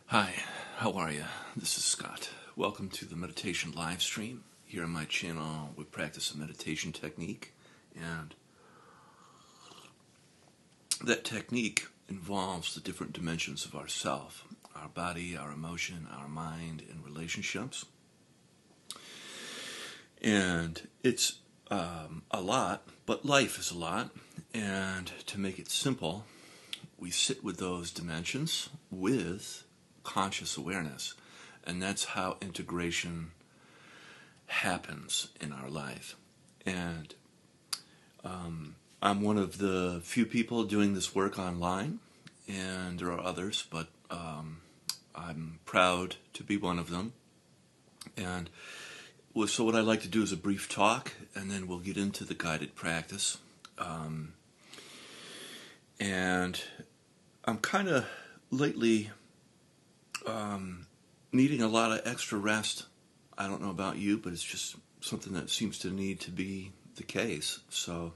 Hi, how are you? This is Scott. Welcome to the meditation live stream. Here on my channel, we practice a meditation technique, and that technique involves the different dimensions of ourself, our body, our emotion, our mind, and relationships. And it's a lot, but life is a lot. And to make it simple, we sit with those dimensions with conscious awareness. And that's how integration happens in our life. And I'm one of the few people doing this work online, and there are others, but I'm proud to be one of them. And so what I like to do is a brief talk, and then we'll get into the guided practice. And I'm kind of lately needing a lot of extra rest. I don't know about you, but it's just something that seems to need to be the case. So,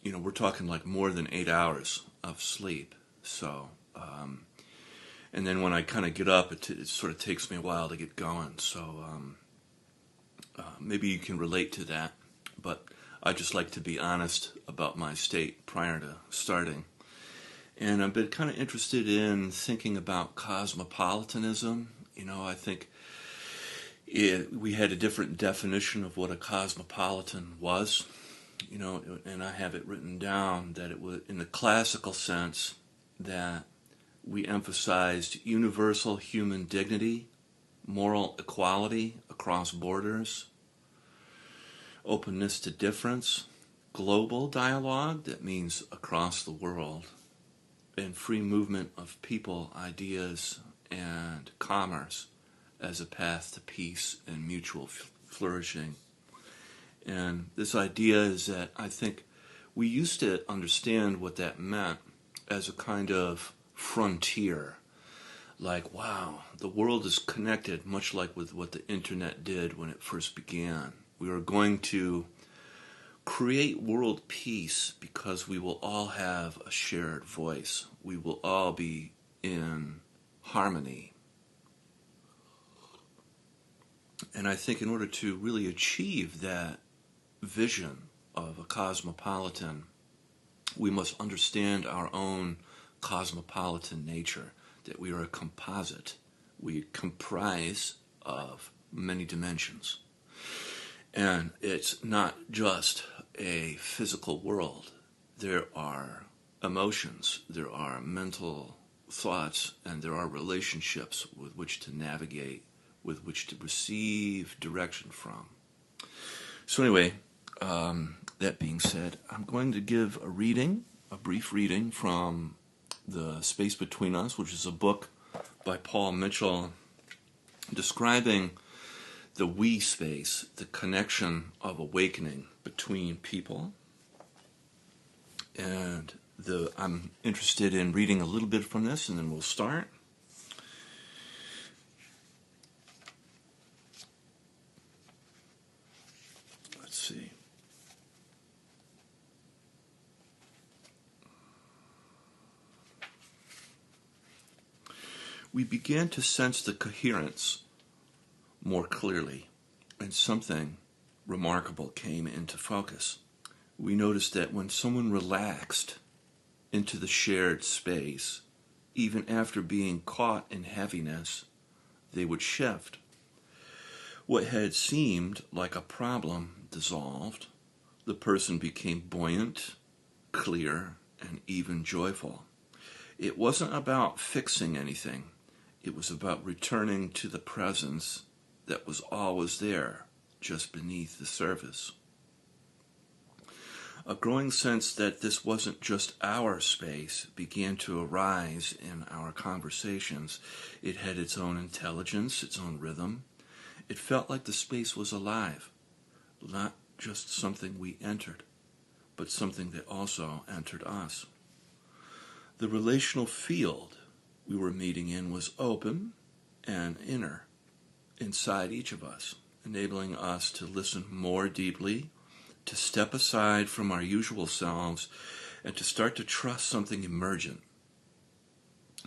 we're talking like more than 8 hours of sleep. So, and then when I kind of get up, it sort of takes me a while to get going. So, maybe you can relate to that. But I just like to be honest about my state prior to starting. And I've been kind of interested in thinking about cosmopolitanism. I think we had a different definition of what a cosmopolitan was, and I have it written down that it was, in the classical sense, that we emphasized universal human dignity, moral equality across borders, openness to difference, global dialogue, that means across the world, and free movement of people, ideas, and commerce as a path to peace and mutual flourishing. And this idea is that I think we used to understand what that meant as a kind of frontier. Like, wow, the world is connected, much like with what the internet did when it first began. We are going to create world peace because we will all have a shared voice. We will all be in harmony. And I think in order to really achieve that vision of a cosmopolitan, we must understand our own cosmopolitan nature, that we are a composite. We comprise of many dimensions. And it's not just a physical world. There are emotions, there are mental thoughts, and there are relationships with which to navigate, with which to receive direction from. So anyway, that being said, I'm going to give a brief reading from The Space Between Us, which is a book by Paul Mitchell describing the we space, the connection of awakening between people. And I'm interested in reading a little bit from this, and then we'll start. Let's see. We began to sense the coherence more clearly, and something remarkable came into focus. We noticed that when someone relaxed into the shared space, even after being caught in heaviness, they would shift. What had seemed like a problem dissolved. The person became buoyant, clear, and even joyful. It wasn't about fixing anything. It was about returning to the presence that was always there, just beneath the surface. A growing sense that this wasn't just our space began to arise in our conversations. It had its own intelligence, its own rhythm. It felt like the space was alive, not just something we entered, but something that also entered us. The relational field we were meeting in was open and inner, inside each of us, enabling us to listen more deeply, to step aside from our usual selves, and to start to trust something emergent.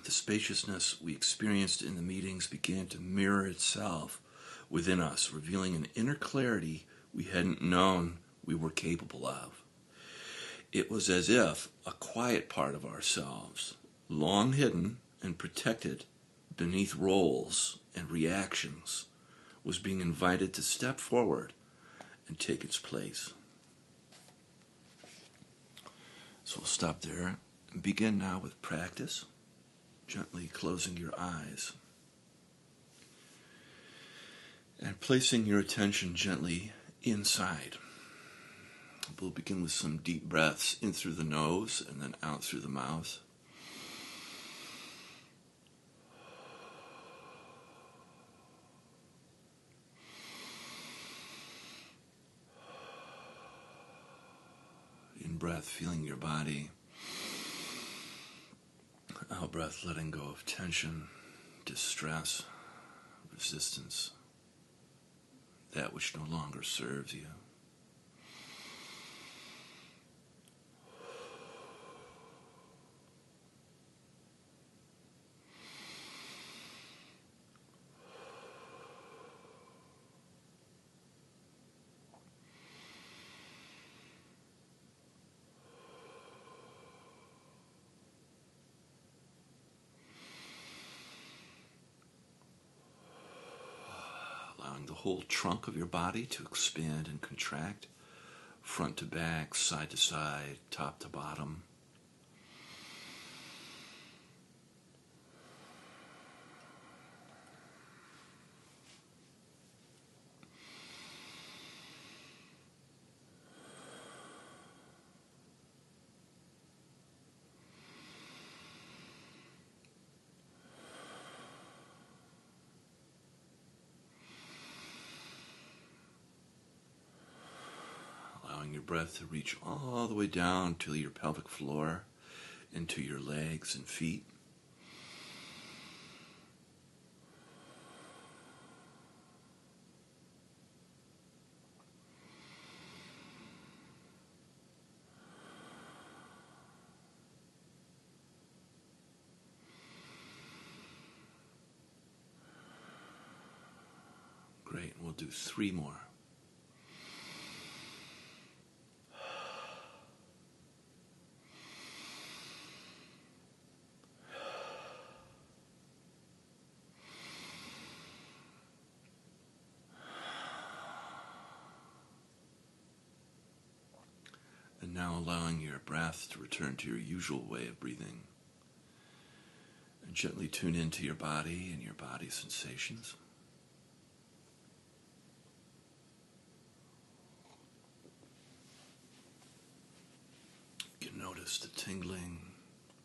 The spaciousness we experienced in the meetings began to mirror itself within us, revealing an inner clarity we hadn't known we were capable of. It was as if a quiet part of ourselves, long hidden and protected beneath roles and reactions, was being invited to step forward and take its place. So we'll stop there and begin now with practice, gently closing your eyes and placing your attention gently inside. We'll begin with some deep breaths in through the nose and then out through the mouth. In breath, feeling your body. Out breath, letting go of tension, distress, resistance, that which no longer serves you. Allowing the whole trunk of your body to expand and contract, front to back, side to side, top to bottom. Allowing your breath to reach all the way down to your pelvic floor, into your legs and feet. Great, we'll do 3 more. And now allowing your breath to return to your usual way of breathing. And gently tune into your body and your body's sensations. You can notice the tingling,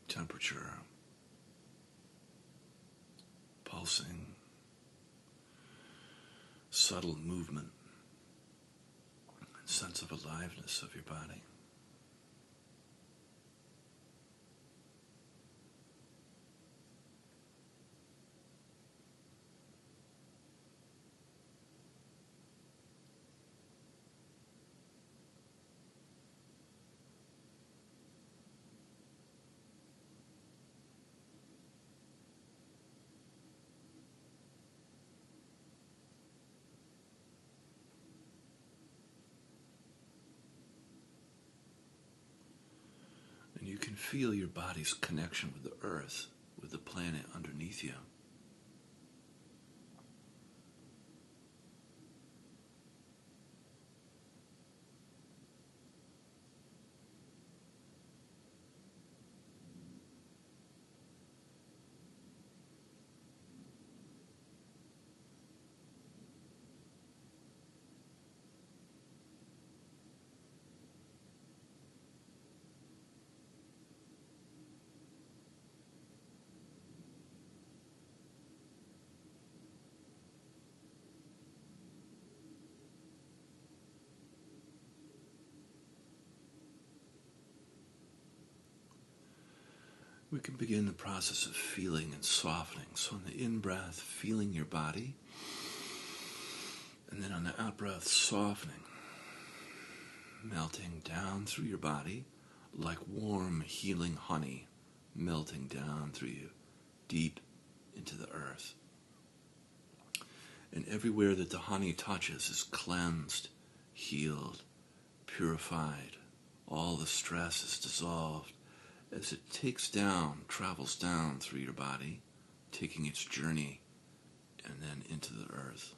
temperature, pulsing, subtle movement, and sense of aliveness of your body. And you can feel your body's connection with the earth, with the planet underneath you. We can begin the process of feeling and softening. So on the in-breath, feeling your body. And then on the out-breath, softening. Melting down through your body like warm, healing honey melting down through you deep into the earth. And everywhere that the honey touches is cleansed, healed, purified. All the stress is dissolved as it travels down through your body, taking its journey and then into the earth.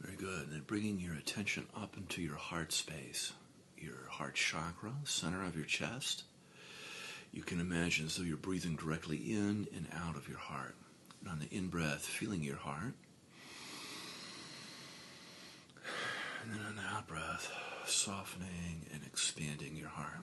Very good. And bringing your attention up into your heart space, your heart chakra, center of your chest. You can imagine as though you're breathing directly in and out of your heart. And on the in-breath, feeling your heart. And then on the out-breath, softening and expanding your heart.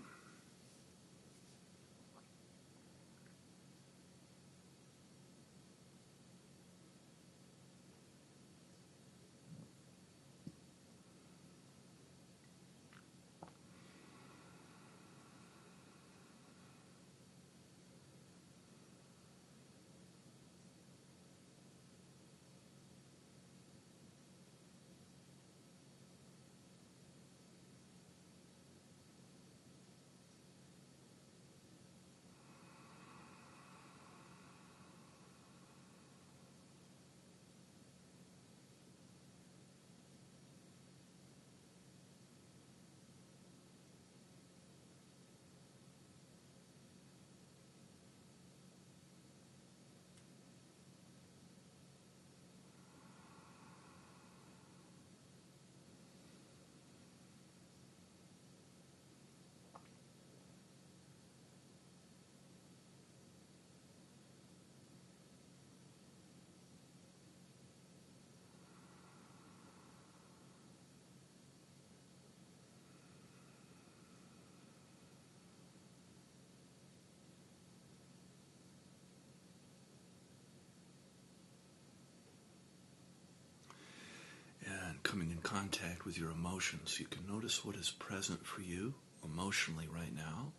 Coming in contact with your emotions, you can notice what is present for you emotionally right now,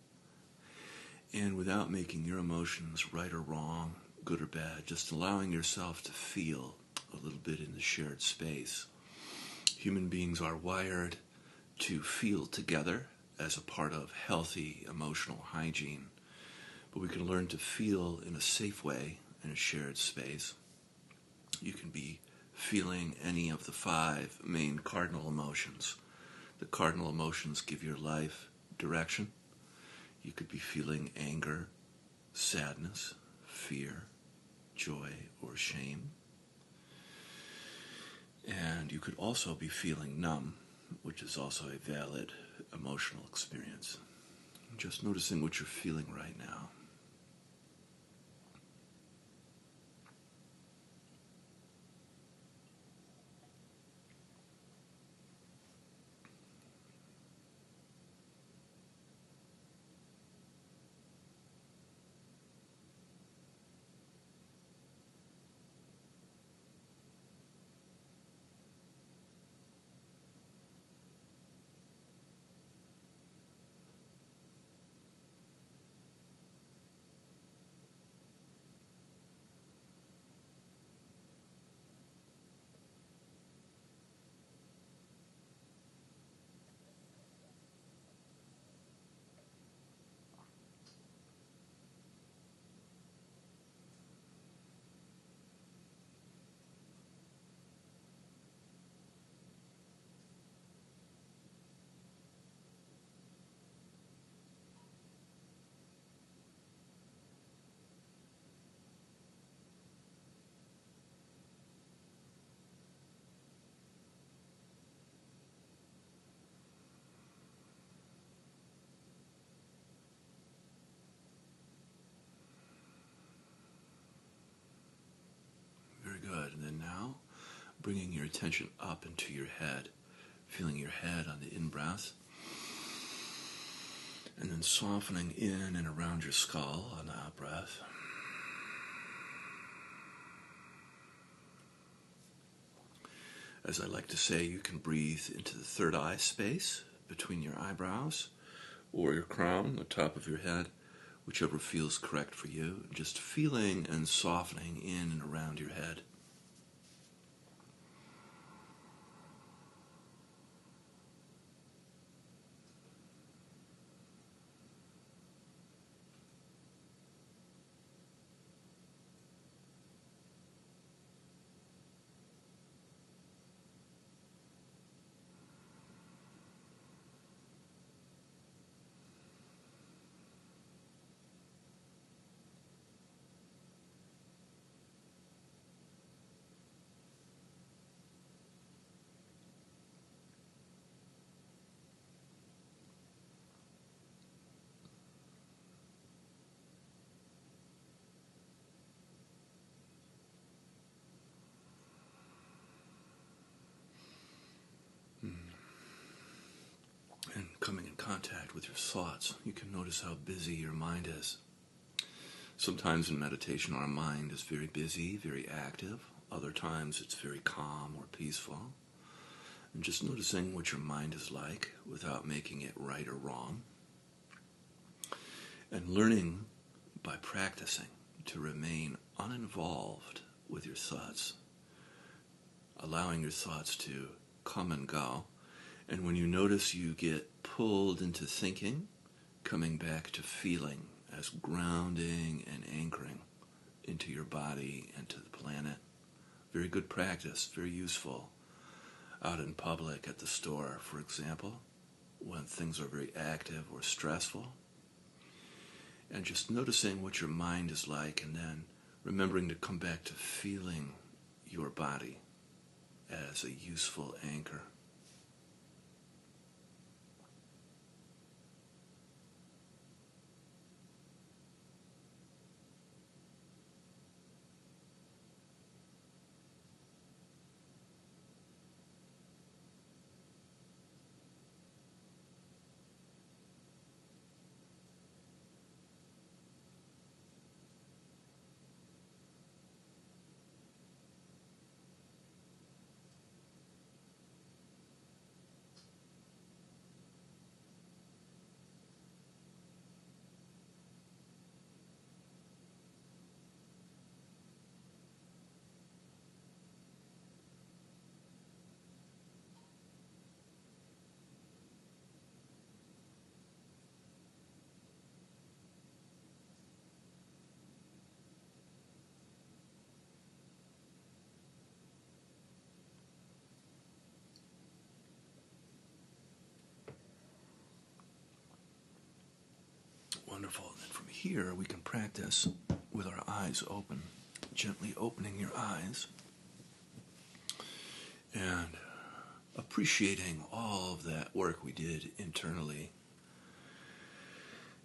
and without making your emotions right or wrong, good or bad, just allowing yourself to feel a little bit in the shared space. Human beings are wired to feel together as a part of healthy emotional hygiene, but we can learn to feel in a safe way in a shared space. You can be feeling any of the 5 main cardinal emotions. The cardinal emotions give your life direction. You could be feeling anger, sadness, fear, joy, or shame. And you could also be feeling numb, which is also a valid emotional experience. Just noticing what you're feeling right now. bringing your attention up into your head, feeling your head on the in-breath, and then softening in and around your skull on the out-breath. As I like to say, you can breathe into the third eye space between your eyebrows or your crown, the top of your head, whichever feels correct for you. Just feeling and softening in and around your head. And coming in contact with your thoughts, you can notice how busy your mind is. Sometimes in meditation, our mind is very busy, very active. Other times, it's very calm or peaceful. And just noticing what your mind is like without making it right or wrong. And learning by practicing to remain uninvolved with your thoughts. Allowing your thoughts to come and go. And when you notice you get pulled into thinking, coming back to feeling as grounding and anchoring into your body and to the planet. Very good practice, very useful. Out in public, at the store, for example, when things are very active or stressful. And just noticing what your mind is like, and then remembering to come back to feeling your body as a useful anchor. Wonderful. And then from here, we can practice with our eyes open, gently opening your eyes and appreciating all of that work we did internally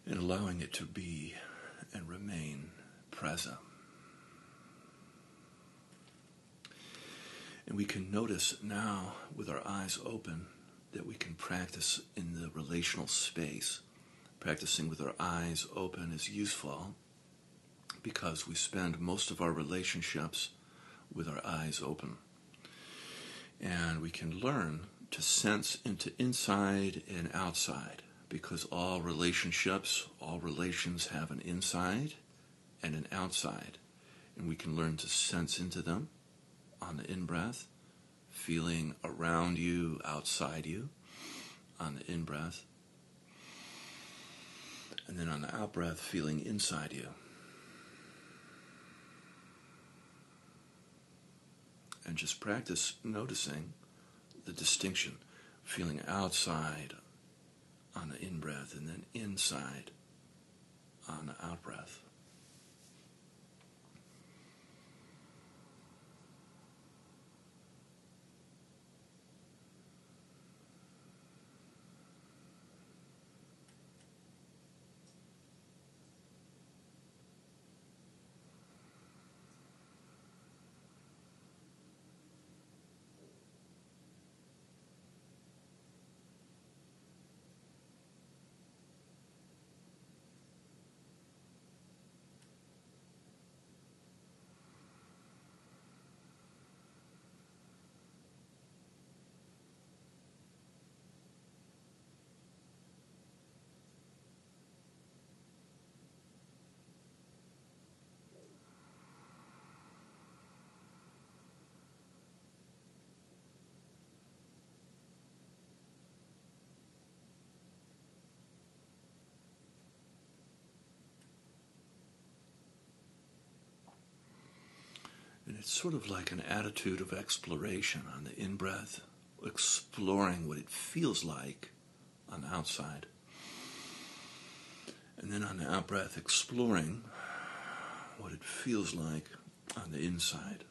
and allowing it to be and remain present. And we can notice now, with our eyes open, that we can practice in the relational space. Practicing with our eyes open is useful because we spend most of our relationships with our eyes open. And we can learn to sense into inside and outside, because all relationships, all relations have an inside and an outside. And we can learn to sense into them on the in-breath, feeling around you, outside you, on the in-breath. And then on the out-breath, feeling inside you. And just practice noticing the distinction, feeling outside on the in-breath and then inside on the out-breath. it's sort of like an attitude of exploration on the in-breath, exploring what it feels like on the outside. And then on the out-breath, exploring what it feels like on the inside.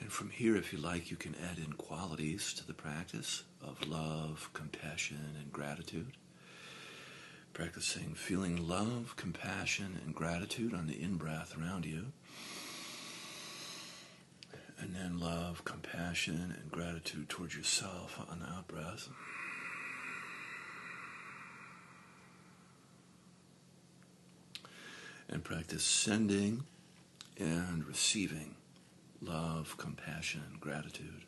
And from here, if you like, you can add in qualities to the practice of love, compassion, and gratitude. Practicing feeling love, compassion, and gratitude on the in-breath around you. And then love, compassion, and gratitude towards yourself on the out-breath. And practice sending and receiving love, compassion, and gratitude.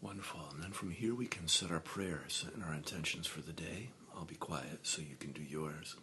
Wonderful. And then from here we can set our prayers and our intentions for the day. I'll be quiet so you can do yours.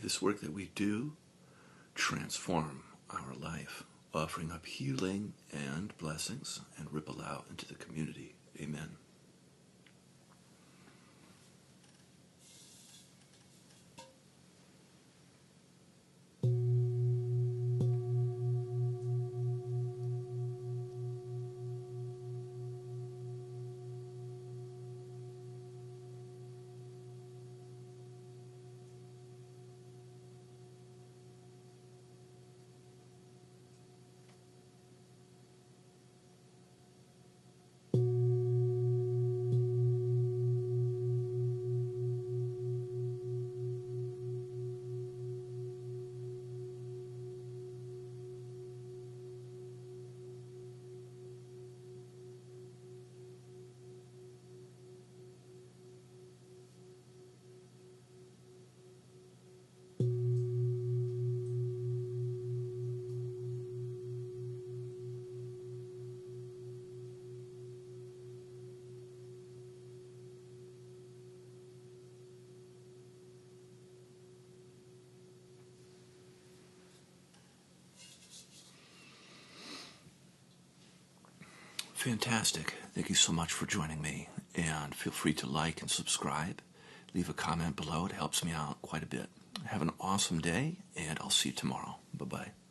this work that we do transform our life, offering up healing and blessings and ripple out into the community. Amen. Fantastic. Thank you so much for joining me. And feel free to like and subscribe. Leave a comment below. It helps me out quite a bit. Have an awesome day, and I'll see you tomorrow. Bye-bye.